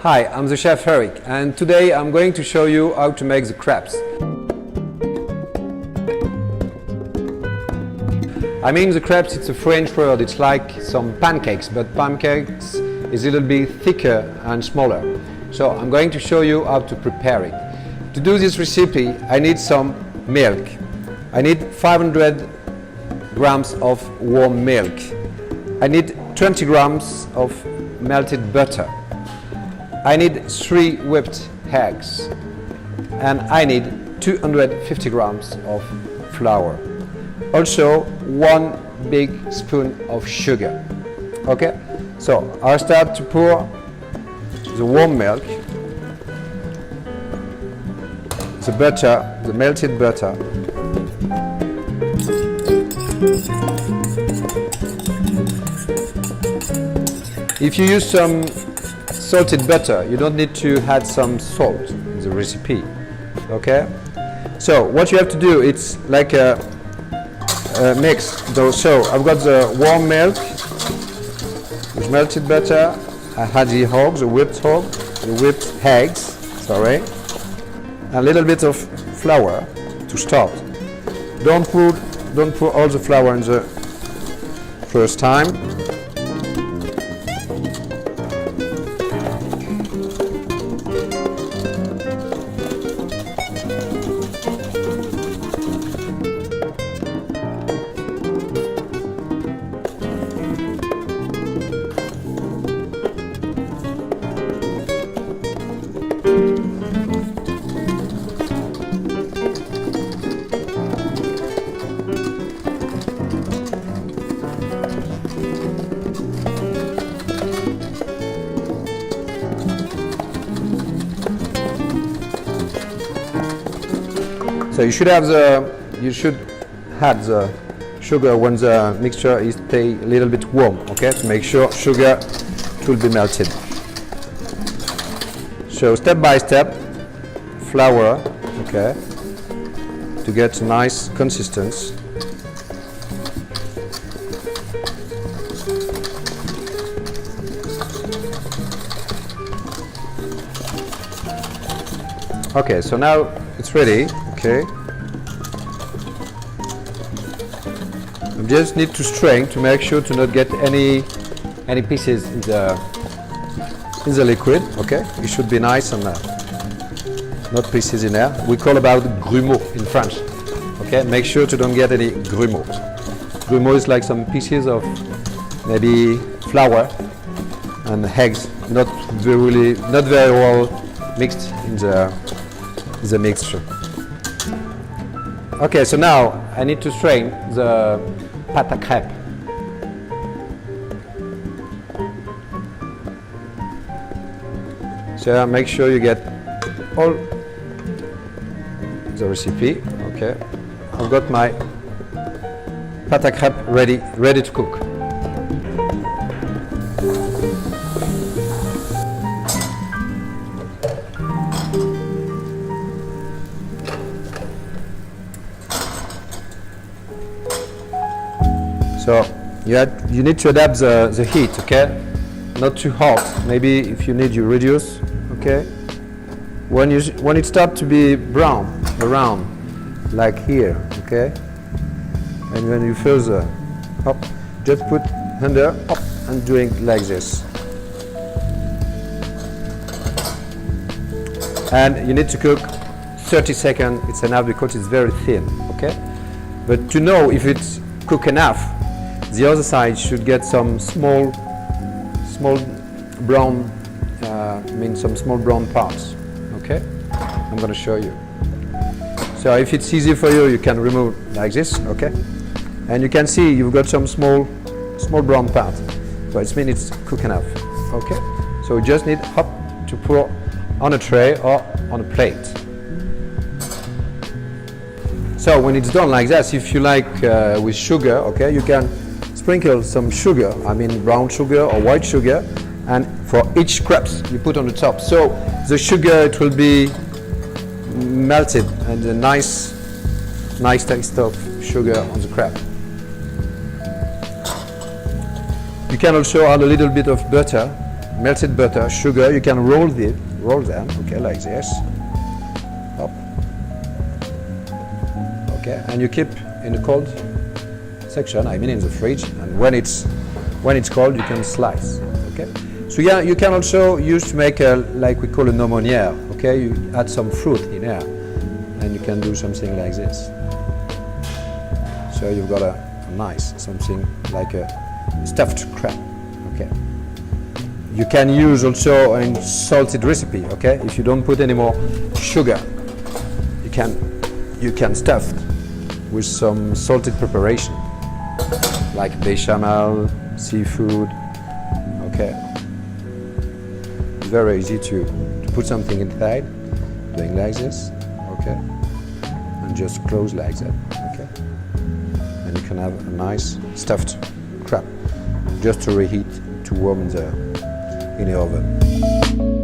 Hi, I'm the chef Eric, and today I'm going to show you how to make the crepes. I mean, the crepes, it's a French word, it's like some pancakes, but pancakes is a little bit thicker and smaller. So I'm going to show you how to prepare it. To do this recipe, I need some milk. I need 500 grams of warm milk. I need 20 grams of melted butter. I need 3 whipped eggs, and I need 250 grams of flour. Also 1 big spoon of sugar. Okay, so I'll start to pour the warm milk, the butter, the melted butter, if you use some salted butter, you don't need to add some salt in the recipe. Okay, so what you have to do, it's like a mix. So I've got the warm milk with melted butter. I had the whipped eggs, sorry, a little bit of flour to start. Don't put all the flour in the first time. So you should add the sugar when the mixture is stay a little bit warm, okay, to make sure sugar will be melted. So step by step, flour, okay, to get nice consistency. Okay, so now it's ready. Okay, you just need to strain to make sure to not get any pieces in the liquid. Okay, it should be nice and not pieces in there. We call about grumeaux in French. Okay, make sure to don't get any grumeaux. Grumeaux is like some pieces of maybe flour and eggs, not very well mixed in the mixture. Okay, so now I need to strain the pâte à crêpes. So make sure you get all the recipe. Okay, I've got my pâte à crêpes ready to cook. So you need to adapt the heat, okay? Not too hot. Maybe if you need, you reduce, okay? When it starts to be brown around, like here, okay? And when you feel the hop, just put under hop and doing like this. And you need to cook 30 seconds. It's enough because it's very thin, okay? But to know if it's cooked enough, the other side should get some small brown, some small brown parts. Okay, I'm going to show you. So if it's easy for you, you can remove like this. Okay, and you can see you've got some small brown parts. So it means it's cooked enough. Okay, so you just need to pour on a tray or on a plate. So when it's done like that, if you like with sugar, okay, you can sprinkle some sugar, brown sugar or white sugar, and for each crepes you put on the top. So the sugar, it will be melted and a nice taste of sugar on the crepe. You can also add a little bit of butter melted butter, sugar. You can roll them, okay, like this. Hop. Okay, and you keep in the cold section, I mean in the fridge, and when it's cold you can slice. Okay, so yeah, you can also use to make a, like we call a aumônière. Okay, you add some fruit in there and you can do something like this. So you've got a nice something like a stuffed crab. Okay, you can use also a salted recipe. Okay, if you don't put any more sugar, you can stuff with some salted preparation like bechamel, seafood. Okay, it's very easy to put something inside, doing like this. Okay, and just close like that. Okay, and you can have a nice stuffed crab just to reheat, to warm in the oven.